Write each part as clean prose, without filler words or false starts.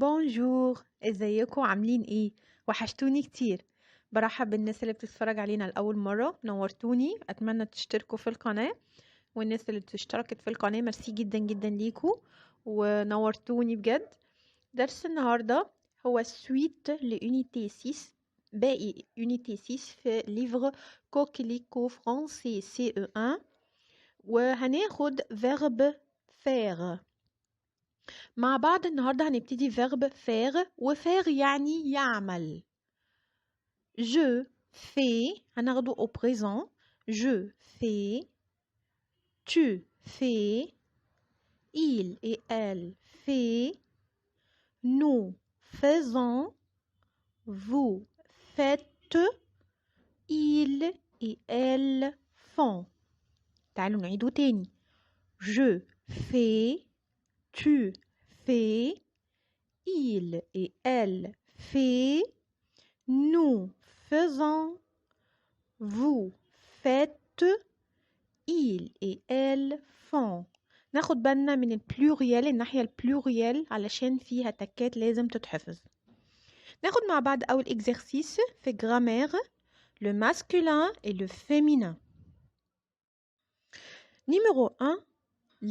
بونجور، ازيكم عاملين ايه؟ وحشتوني كتير. برحب بالناس اللي بتتفرج علينا لأول مرة، نورتوني. اتمنى تشتركوا في القناة، والناس اللي اشتركت في القناة ميرسي جدا جدا ليكوا ونورتوني بجد. درس النهاردة هو سويت لأونيتي 6، باقي يونيتي 6 في ليفر كوكليكو فرنسي سي او 1، وهناخد فيرب فير مع بعض. النهاردة هنبتدي verb faire، وfaire يعني يعمل. je fais هناخده au présent. je fais، tu fais، il et elle fait، nous faisons، vous faites، ils et elles font. تعالوا نعيده تاني. je fais، tu fais، il et elle fait، nous faisons، vous faites، ils et elles font. ناخد بالنا من البلوريال، الناحية البلوريال علشان فيها تكات لازم تتحفظ. ناخد مع بعض أول exercice في grammaire، le masculin et le féminin. Numéro 1.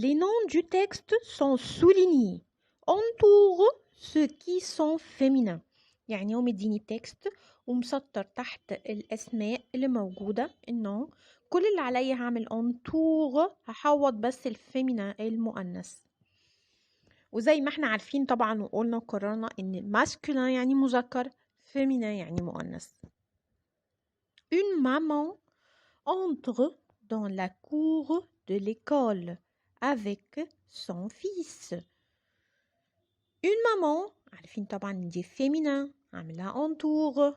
Les noms du texte sont soulignés. Entoure ceux qui sont féminins. يعني هو مديني تكست ومسطر تحت الأسماء اللي موجودة النوم. كل اللي عليا هعمل entoure، هحوط بس الفيمينا المؤنث. وزي ما احنا عارفين طبعا وقلنا وقررنا ان masculin يعني مذكر، féminin يعني مؤنث. Une maman entre dans la cour de l'école avec son fils. Une maman عارفين طبعا دي féminin، عاملها entoure.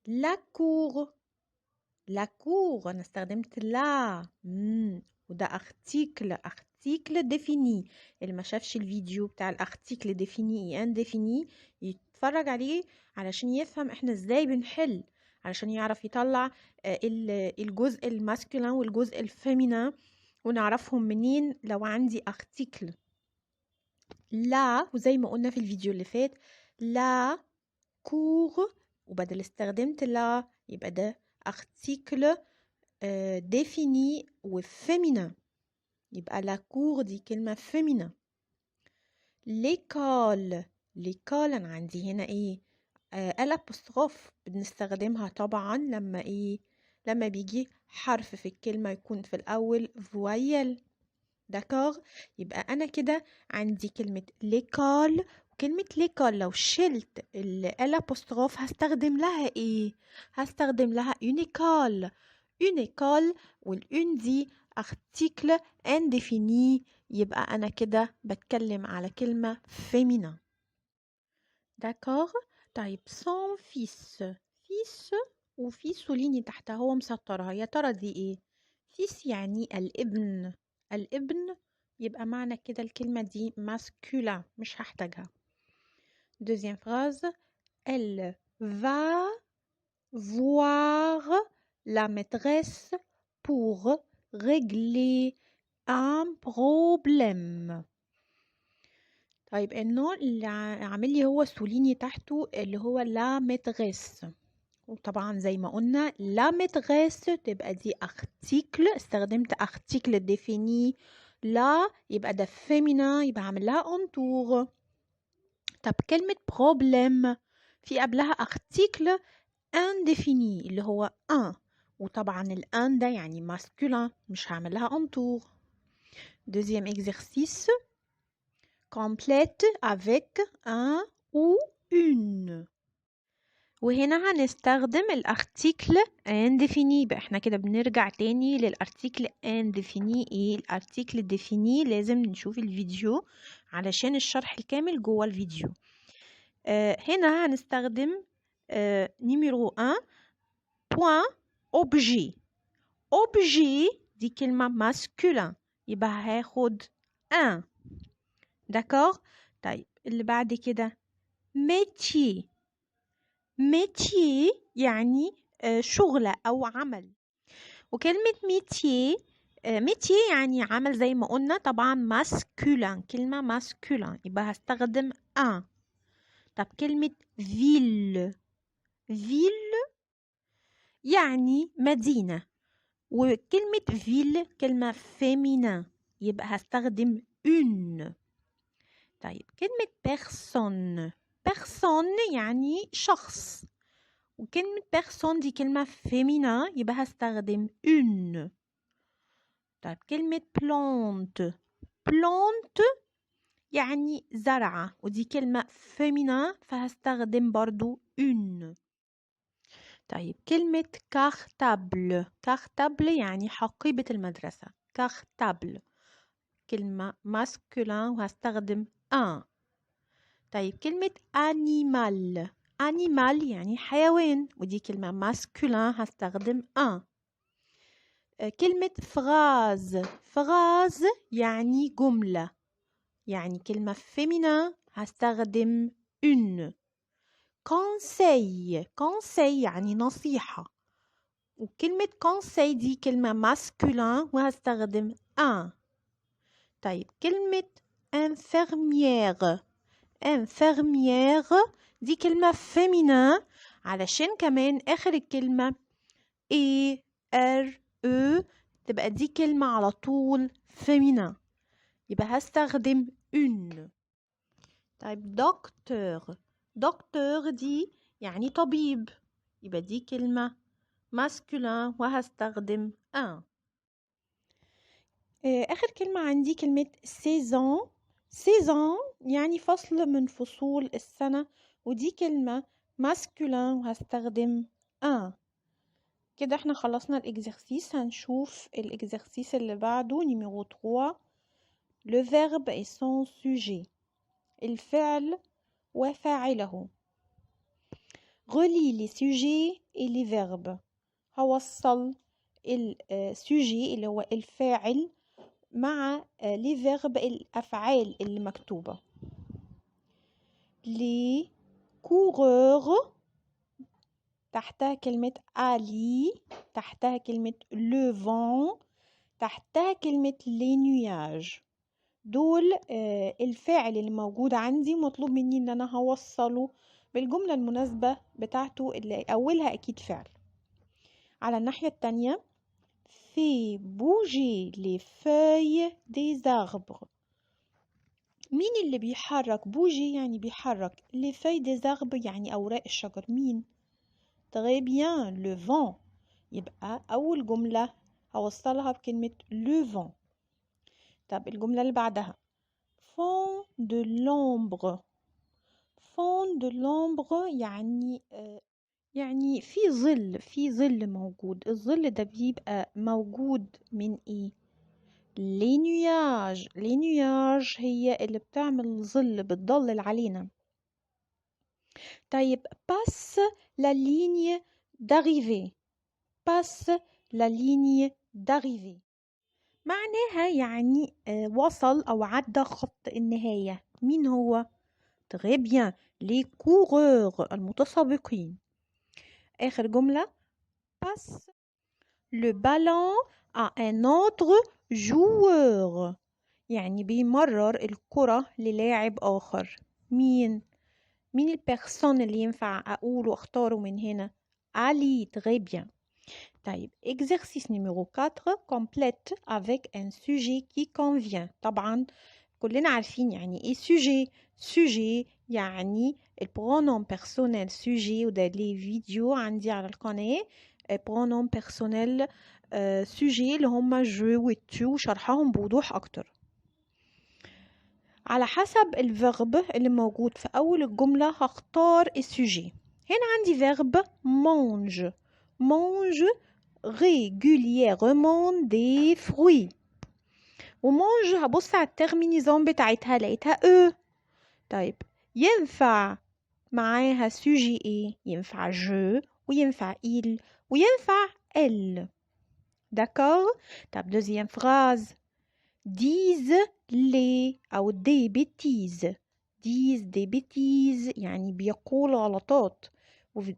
la cour، la cour أنا استخدمت لا وده article défini. اللي ما شافش الفيديو بتاع الارتيكل défini indéfini يتفرج عليه علشان يفهم احنا ازاي بنحل، علشان يعرف يطلع الجزء الماسكولين والجزء الفيمينين ونعرفهم منين لو عندي article. لا، وزي ما قلنا في الفيديو اللي فات، لا كور، وبدل استخدمت لا يبقى ده article défini وفيمينين، يبقى لا كور دي كلمة فيمينين. l'école، l'école أنا عندي هنا ايه؟ الابوستروف بنستخدمها طبعا لما ايه؟ لما بيجي حرف في الكلمة يكون في الأول فويل. داكور، يبقى أنا كده عندي كلمة l'école. وكلمة l'école لو شلت الابوستروف هستخدم لها ايه؟ هستخدم لها une école. une école، والune دي article indéfini، يبقى أنا كده بتكلم على كلمة féminin. داكور. طيب son fils، fils وفي ليني تحتها هو مسطرها، يا ترى دي ايه؟ fils يعني الابن، الابن، يبقى معنى كده الكلمة دي masculin، مش هحتاجها. deuxième phrase، elle va voir la maîtresse pour régler un problème. طيب النوع اللي عامل لي هو سوليني تحته اللي هو لا ميتريس، وطبعا زي ما قلنا لا ميتريس تبقى دي article، استخدمت article défini. لا يبقى ده féminin، يبقى عامل لها entour. طب كلمة problème في قبلها article indéfini اللي هو un، وطبعا الان ده يعني masculin، مش هعمل لها entour. deuxième exercice، complète avec un ou une. وهنا هنستخدم الارتيكل indéfini. يبقى احنا كده بنرجع تاني للارتيكل indéfini. ايه الارتيكل défini؟ لازم نشوف الفيديو علشان الشرح الكامل جوه الفيديو. هنا هنستخدم نيميرو 1 point objet. objet دي كلمة masculin، يبقى هاخد un. داكور. طيب اللي بعد كده métier. métier يعني شغلة أو عمل. وكلمة métier ميتي يعني عمل زي ما قلنا طبعا ماسكولين، كلمة ماسكولين يبقى هستخدم ان. طب كلمة فيل، فيل يعني مدينة، وكلمة فيل كلمة فيمينا يبقى هستخدم une. طيب كلمة بيرسون، بيرسون يعني شخص، وكلمة بيرسون دي كلمة فيمينا يبقى هستخدم une. طيب كلمة بلانت، بلانت يعني زرعة، ودي كلمة فيمينا فهستخدم برضو une. طيب كلمة كارتابل، كارتابل يعني حقيبة المدرسة، كارتابل كلمة ماسكولين وهستخدم un. طيب كلمة animal، animal يعني حيوان، ودي كلمة ماسكولين هستخدم un. كلمة فراز، فراز يعني جملة، يعني كلمة féminin هستخدم une. conseil، conseil يعني نصيحة، وكلمة conseil دي كلمة masculin وهستخدم un. طيب كلمة infirmière، infirmière دي كلمة féminin علشان كمان آخر الكلمة e r e تبقى دي كلمة على طول féminin يبقى هستخدم une. طيب دكتور، دكتور دي يعني طبيب يبقى دي كلمة masculin وهستخدم un. آخر كلمة عندي كلمة saison، saison يعني فصل من فصول السنة، ودي كلمة masculin وهستخدم un. كده احنا خلصنا الإكزرسيس. هنشوف الإكزرسيس اللي بعده numéro 3. le verbe et son sujet، الفعل وفاعله. relie les sujets et les verbes، هوصل السوجي اللي هو الفاعل مع les verbes الأفعال اللي مكتوبة. les coureurs تحتها كلمة علي، تحتها كلمة le vent، تحتها كلمة les nuages. دول الفاعل اللي موجود عندي مطلوب مني ان انا هوصله بالجملة المناسبة بتاعته اللي اولها اكيد فعل. على الناحية التانية fait bouger les feuilles des arbres، مين اللي بيحرك؟ بوجي يعني بيحرك، les feuilles des arbres يعني اوراق الشجر. مين؟ très bien le vent، يبقى اول جملة هوصلها بكلمة le vent. طب الجملة اللي بعدها fond de l'ombre، fond de l'ombre يعني في ظل، في ظل موجود. الظل ده بيبقى موجود من ايه؟ les nuages، les nuages هي اللي بتعمل ظل، بتضلل علينا. طيب passe la ligne d'arrivée، passe la ligne d'arrivée معناها يعني وصل أو عدى خط النهاية. مين هو؟ très bien les coureurs المتسابقين. آخر جملة passe le ballon à un autre joueur، يعني بيمرر الكرة للاعب آخر. مين البيرسون اللي ينفع أقوله واختاره من هنا؟ علي. très bien. طيب exercice numéro 4 complète avec un sujet qui convient. طبعا كلنا عارفين يعني ايه sujet. sujet يعني البرونوم بيرسونيل sujet، وده ليه فيديو عندي على القناة برونوم بيرسونيل sujet اللي هما جو وتو وشرحهم بوضوح أكتر. على حسب الفيرب اللي موجود في أول الجملة هختار السوجي. هنا عندي فيرب mange، mange régulièrement des fruits، ومانج هبص على الترمينيزون بتاعتها لقيتها او. طيب ينفع معاها سوجي ايه؟ ينفع جو وينفع il وينفع elle. d'accord. طب deuxième phrase disent les أو des bêtises، disent des bêtises يعني بيقول غلطات،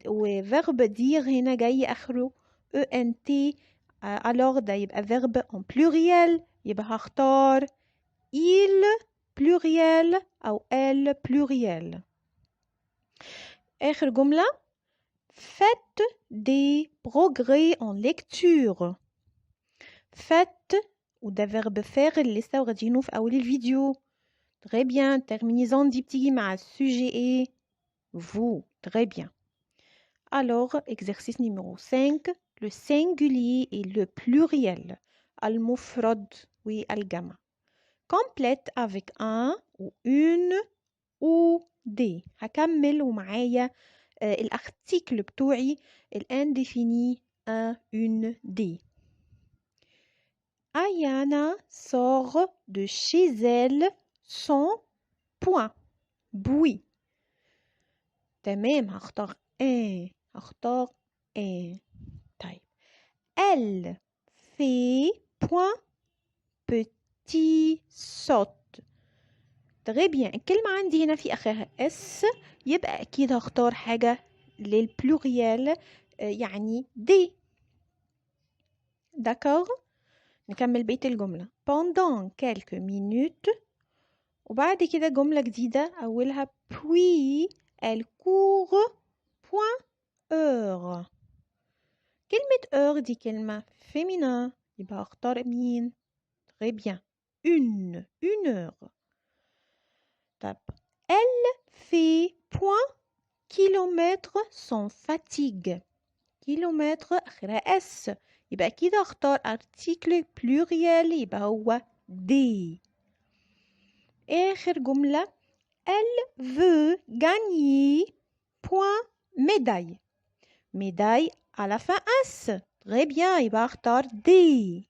وفيرب دير هنا جاي آخره ENT alors ده يبقى verbe en pluriel، يبقى هختار il pluriel أو elle pluriel. آخر جملة faites des progrès en lecture. faites وده verbe faire اللي لسه واخدينه في أول الفيديو. Très bien. Terminaison دي بتيجي مع الsujet et vous. Très bien. Alors, exercice numéro 5, le singulier et le pluriel. المفرد والجمع. Complète avec un ou une ou des. هكمل ومعايا الارتيكل بتوعي الindéfini un, une, des. Ayana sort de chez elle sans point. بوي. تمام هختار طيب elle fait point petit saute. très bien. الكلمة عندي هنا في آخرها اس، يبقى أكيد هختار حاجة للبلوريال يعني دي. d'accord. نكمل بيت الجملة. pendant quelques minutes، وبعد كده جملة جديدة أولها puis elle court point heure. كلمة heure دي كلمة féminin، يبقى أختار مين؟ très bien une heure. طب elle fait point kilomètre sans fatigue. kilomètre آخرها S، يبقى أكيد أختار article pluriel يبقى هو des. آخر جملة elle veut gagner point médaille. médaille à la fin S. très bien يبقى أختار des.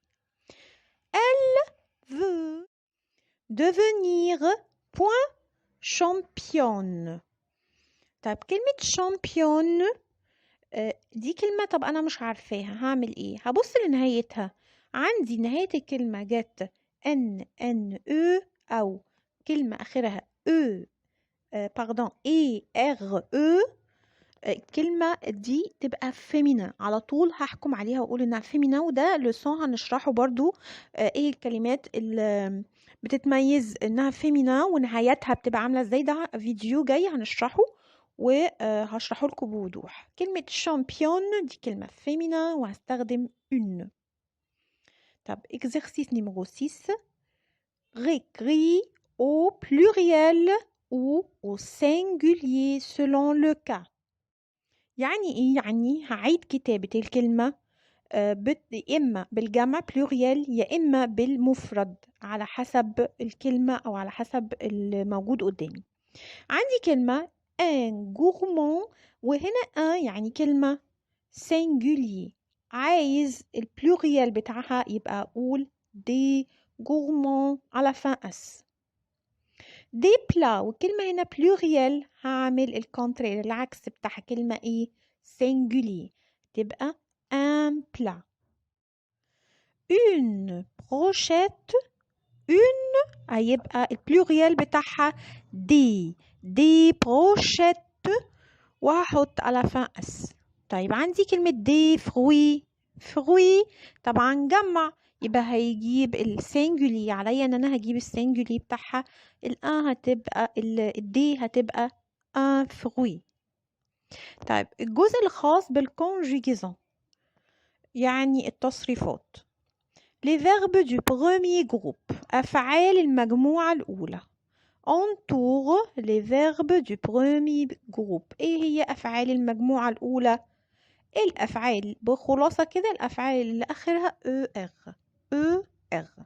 elle veut devenir point championne. طب كلمة championne دي كلمة، طب أنا مش عارفاها، هعمل إيه؟ هبص لنهايتها. عندي نهاية الكلمة جت N E أو كلمة آخرها E E R E. الكلمة دي تبقى فيمينا على طول، هحكم عليها وأقول إنها فيمينا. وده لسون هنشرحه برضو إيه الكلمات اللي بتتميز إنها فيمينا ونهايتها بتبقى عاملة إزاي. ده فيديو جاي هنشرحه وهشرحه لكم بوضوح. كلمة شامبيون دي كلمة فيمينا وهستخدم une. طب exercice numéro 6 récris au pluriel ou au singulier selon le cas. يعني إيه؟ يعني هعيد كتابة الكلمة إما بالجمع pluriel يا إما بالمفرد على حسب الكلمة أو على حسب الموجود قدامي. عندي كلمة un gourmand، وهنا un يعني كلمة singulier، عايز البلوريال بتاعها يبقى أقول des gourmands على fin s. des plats، والكلمة هنا pluriel هعمل الكونترير العكس بتاعها كلمة ايه singulier تبقى un plat. une brochette، une هيبقى البلوريال بتاعها des brochettes وهحط على fin s. طيب عندي كلمة des fruits طبعا جمع، يبقى هيجيب السنجولي عليا ان انا هجيب السنجولي بتاعها. الان هتبقى الدي هتبقى un fruit. طيب الجزء الخاص بالconjugaison يعني التصريفات. les verbes du premier groupe أفعال المجموعة الأولى. entoure les verbes du premier groupe. ايه هي أفعال المجموعة الأولى؟ الأفعال بخلاصة كده الأفعال اللي آخرها ER.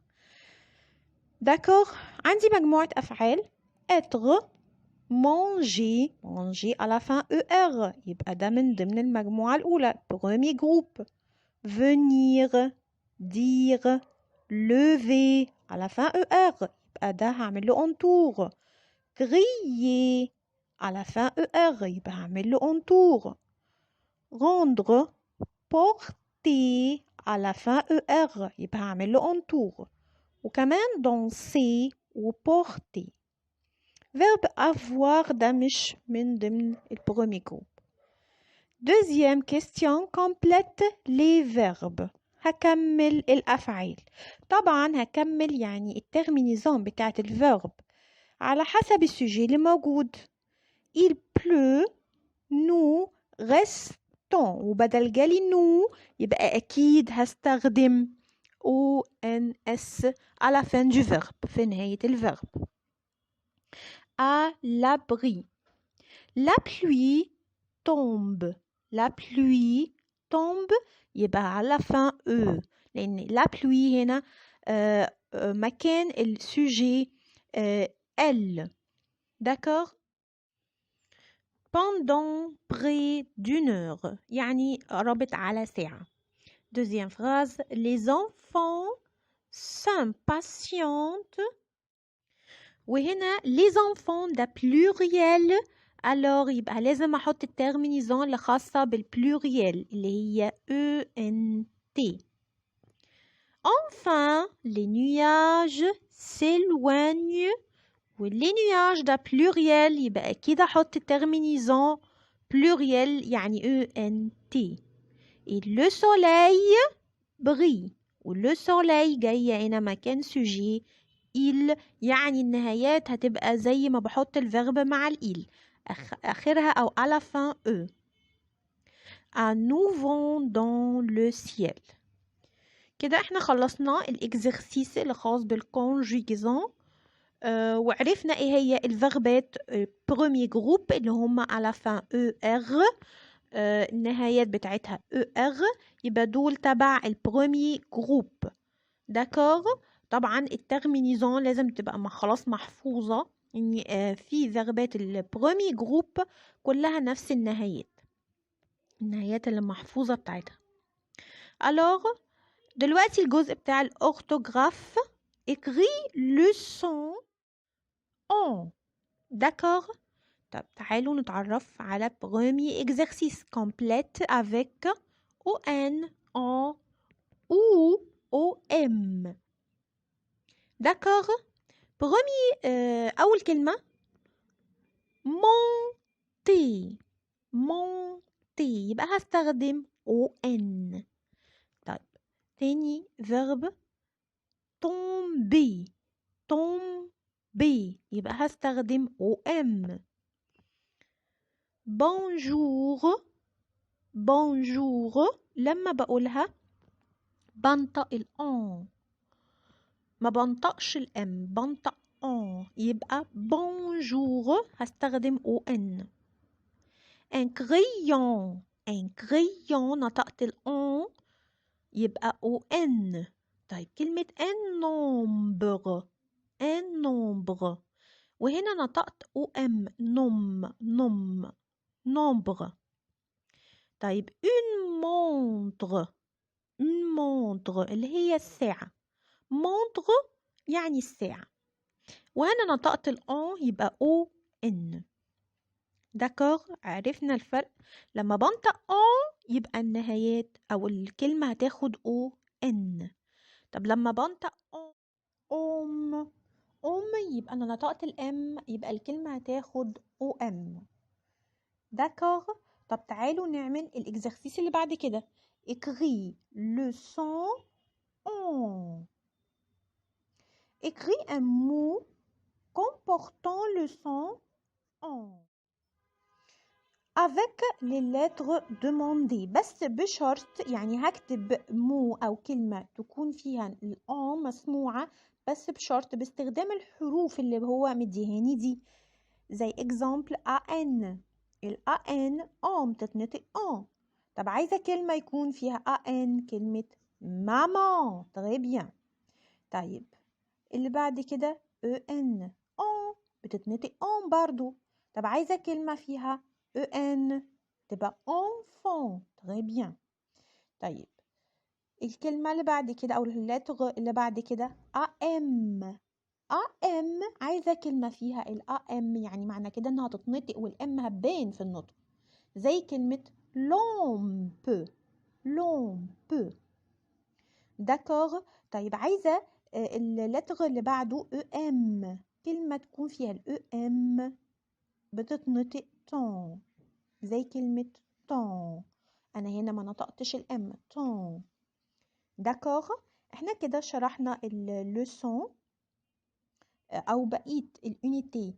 d'accord. عندي مجموعة أفعال être manger à la fin ER، يبقى ده من ضمن المجموعة الأولى premier groupe. venir dire lever à la fin ER، يبقى ده هعمل له entour. crier à la fin ER، يبقى هعمل له entour. rendre porter à la fin ER، يبقى هعمل له entour. وكمان danser و porter. verbe avoir ده مش من ضمن البرومي جروب. deuxième question complète les verbes. هكمل الأفعال. طبعا هكمل يعني الترمينيزون بتاعت الفيرب على حسب السوجي اللي موجود. il pleut nous restons، وبدل جالي nous يبقى أكيد هستخدم ONS à la fin du verbe، في نهاية الverbe. à l'abri. La pluie tombe. La pluie tombe يبقى على fin E، لأن la pluie هنا مكان السوجي elle. D'accord? Pendant près d'une heure يعني قربت على ساعة. Deuxième phrase. Les enfants s'impatientent. وهنا les enfants ده pluriel، alors يبقى لازم احط الترمينيزون اللي خاصة بالبلوريال اللي هي ENT. Enfin les nuages s'éloignent، واللي nuages ده pluriel يبقى اكيد احط الترمينيزون pluriel يعني ENT. et le soleil brille، والle soleil جاية هنا مكان sujet il، يعني النهايات هتبقى زي ما بحط الفيرب مع الإل آخرها أو à la fin E. un nouveau dans le ciel. كده احنا خلصنا الإكزرسيس اللي خاص بالكونجيجزون وعرفنا ايه هي الفيربات برومي جروب اللي هم à la fin ER، النهايات بتاعتها ER، يبقى دول تبع البرومي جروب. داكور. طبعا الترمينيزون لازم تبقى خلاص محفوظة ان في فيربات البرومي جروب كلها نفس النهايات اللي محفوظة بتاعتها. الوغ دلوقتي الجزء بتاع الاورثوغراف. écris le son en. داكور. طب تعالوا نتعرف على premier exercice complète avec on, en ou om. داكور. premier أول كلمة monter. monter يبقى هستخدم on. طيب تاني verb tomber. tomber يبقى هستخدم om. bonjour. bonjour لما بقولها بنطق الأن، ما بنطقش الام، بنطق ان، يبقى bonjour هستخدم on. un crayon. un crayon نطقت الان يبقى on. طيب كلمة un nombre. un nombre وهنا نطقت om nom. nom nombre. طيب une montre. une montre اللي هي الساعة. montre يعني الساعة، وأنا نطقت الأن يبقى on. داكور. عرفنا الفرق، لما بنطق أن يبقى النهايات أو الكلمة هتاخد on. طب لما بنطق أم يبقى أنا نطقت الأم يبقى الكلمة هتاخد om. داكور. طب تعالوا نعمل الإكزرسيس اللي بعد كده. écris le son en. écris un mot comportant le son en avec les lettres demandées، بس بشرط يعني هكتب مو أو كلمة تكون فيها الأن مسموعة بس بشرط باستخدام الحروف اللي هو مديهاني دي، زي example AN. الAN بتتنطق أن. طب عايزة كلمة يكون فيها AN، كلمة ماما. très bien. طيب اللي بعد كده EN بتتنطق أن برضو. طب عايزة كلمة فيها EN تبقى enfant. très bien. طيب الكلمة اللي بعد كده أو اللتر اللي بعد كده AM. عايزة كلمة فيها AM يعني معنى كده إنها تتنطق والM هتبان في النطق، زي كلمة lampe. داكور. طيب عايزة اللتر اللي بعده EM، كلمة تكون فيها EM بتتنطق ton، زي كلمة ton. أنا هنا ما نطقتش الM ton. داكوغ. احنا كده شرحنا اللوسون او بقية الunité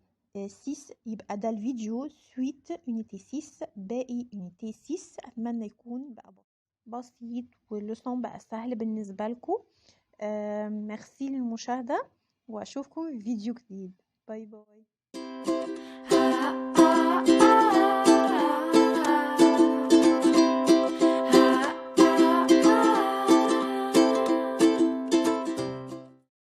6. يبقى ده الفيديو سويت unité 6 باقي unité 6. اتمنى يكون بقى بسيط واللوسون بقى سهل بالنسبة لكم. ميرسي للمشاهدة واشوفكم في فيديو جديد. باي باي.